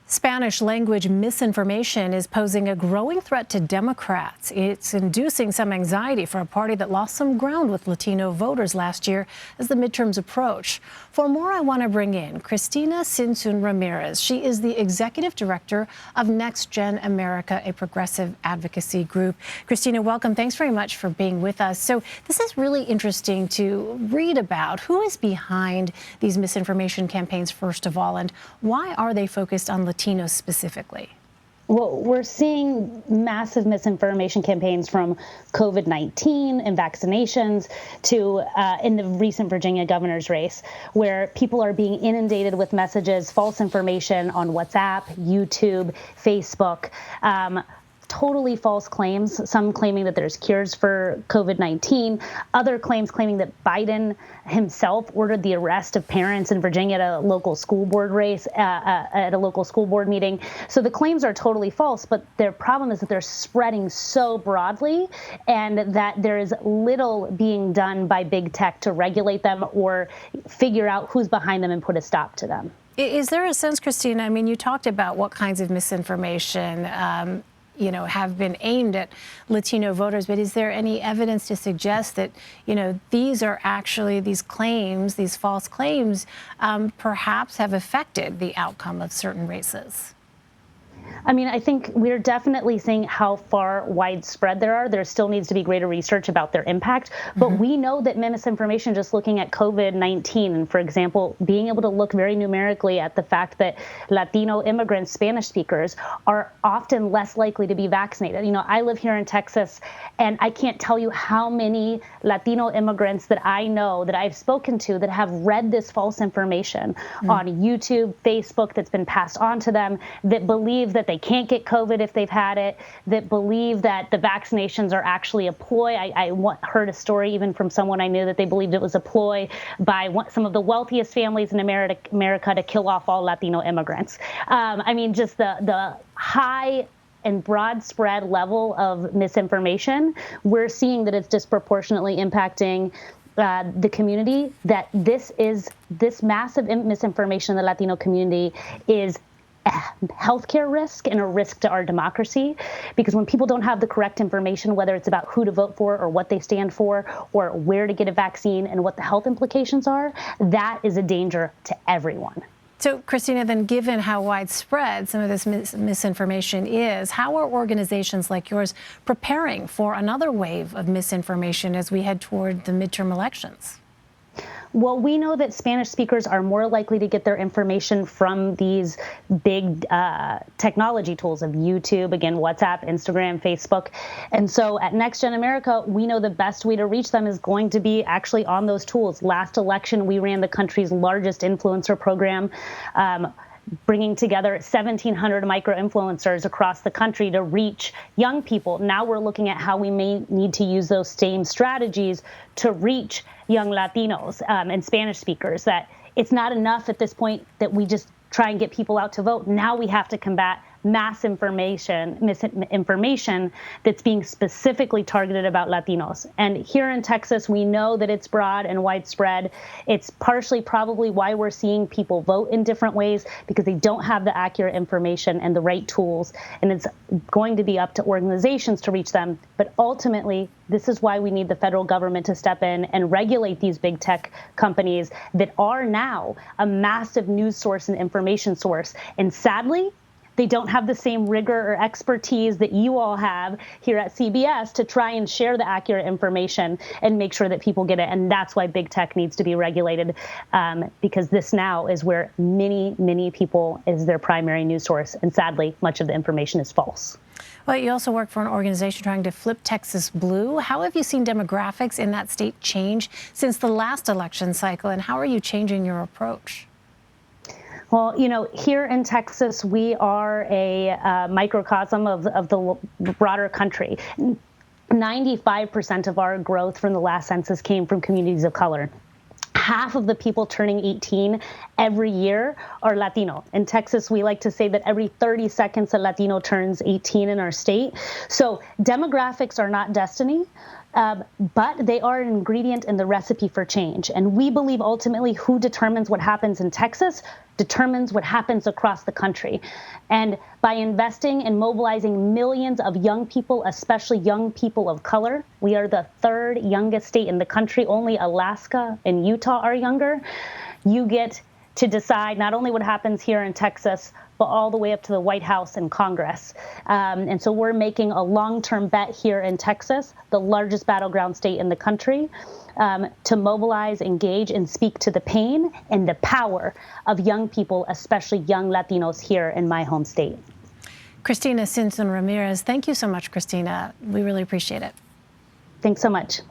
Spanish language misinformation is posing a growing threat to Democrats. It's inducing some anxiety for a party that lost some ground with Latino voters last year as the midterms approach. For more, I want to bring in Cristina Tzintzún Ramirez. She is the executive director of NextGen America, a progressive advocacy group. Cristina, welcome. Thanks very much for being with us. So this is really interesting to read about. Who is behind these misinformation campaigns, first of all, and why are they focused on Latinos specifically? Well, we're seeing massive misinformation campaigns from COVID-19 and vaccinations to in the recent Virginia governor's race, where people are being inundated with messages, false information on WhatsApp, YouTube, Facebook. Totally false claims, some claiming that there's cures for COVID-19, other claims claiming that Biden himself ordered the arrest of parents in Virginia at a local school board race, at a local school board meeting. So the claims are totally false, but their problem is that they're spreading so broadly and that there is little being done by big tech to regulate them or figure out who's behind them and put a stop to them. Is there a sense, Cristina, I mean, you talked about what kinds of misinformation have been aimed at Latino voters, but is there any evidence to suggest that, these are actually, these claims, these false claims, perhaps have affected the outcome of certain races? I mean, I think we're definitely seeing how far widespread there are. There still needs to be greater research about their impact. But we know that misinformation, just looking at COVID-19, and for example, being able to look very numerically at the fact that Latino immigrants, Spanish speakers, are often less likely to be vaccinated. I live here in Texas, and I can't tell you how many Latino immigrants that I know, that I've spoken to, that have read this false information on YouTube, Facebook, that's been passed on to them, that believe that they can't get COVID if they've had it, that believe that the vaccinations are actually a ploy. I heard a story even from someone I knew that they believed it was a ploy by some of the wealthiest families in America to kill off all Latino immigrants. I mean, just the high and broad spread level of misinformation, we're seeing that it's disproportionately impacting the community, that this massive misinformation in the Latino community is healthcare risk and a risk to our democracy, because when people don't have the correct information, whether it's about who to vote for or what they stand for or where to get a vaccine and what the health implications are, that is a danger to everyone. So, Cristina, then given how widespread some of this misinformation is, how are organizations like yours preparing for another wave of misinformation as we head toward the midterm elections? Well, we know that Spanish speakers are more likely to get their information from these big technology tools of YouTube, again, WhatsApp, Instagram, Facebook. And so at NextGen America, we know the best way to reach them is going to be actually on those tools. Last election, we ran the country's largest influencer program, bringing together 1,700 micro-influencers across the country to reach young people. Now we're looking at how we may need to use those same strategies to reach young Latinos and Spanish speakers, that it's not enough at this point that we just try and get people out to vote. Now we have to combat misinformation that's being specifically targeted about Latinos. And here in Texas, we know that it's broad and widespread. It's partially probably why we're seeing people vote in different ways, because they don't have the accurate information and the right tools. And it's going to be up to organizations to reach them. But ultimately, this is why we need the federal government to step in and regulate these big tech companies that are now a massive news source and information source. And sadly, they don't have the same rigor or expertise that you all have here at CBS to try and share the accurate information and make sure that people get it. And that's why big tech needs to be regulated, because this now is where many people is their primary news source. And sadly, much of the information is false. Well, you also work for an organization trying to flip Texas blue. How have you seen demographics in that state change since the last election cycle, and how are you changing your approach? Well, here in Texas, we are a microcosm of the broader country. 95% of our growth from the last census came from communities of color. Half of the people turning 18 every year are Latino. In Texas, we like to say that every 30 seconds a Latino turns 18 in our state. So demographics are not destiny. But they are an ingredient in the recipe for change. And we believe ultimately who determines what happens in Texas determines what happens across the country. And by investing and mobilizing millions of young people, especially young people of color, we are the third youngest state in the country. Only Alaska and Utah are younger. You get to decide not only what happens here in Texas, but all the way up to the White House and Congress. And so we're making a long-term bet here in Texas, the largest battleground state in the country, to mobilize, engage, and speak to the pain and the power of young people, especially young Latinos here in my home state. Cristina Tzintzún Ramirez, thank you so much, Cristina. We really appreciate it. Thanks so much.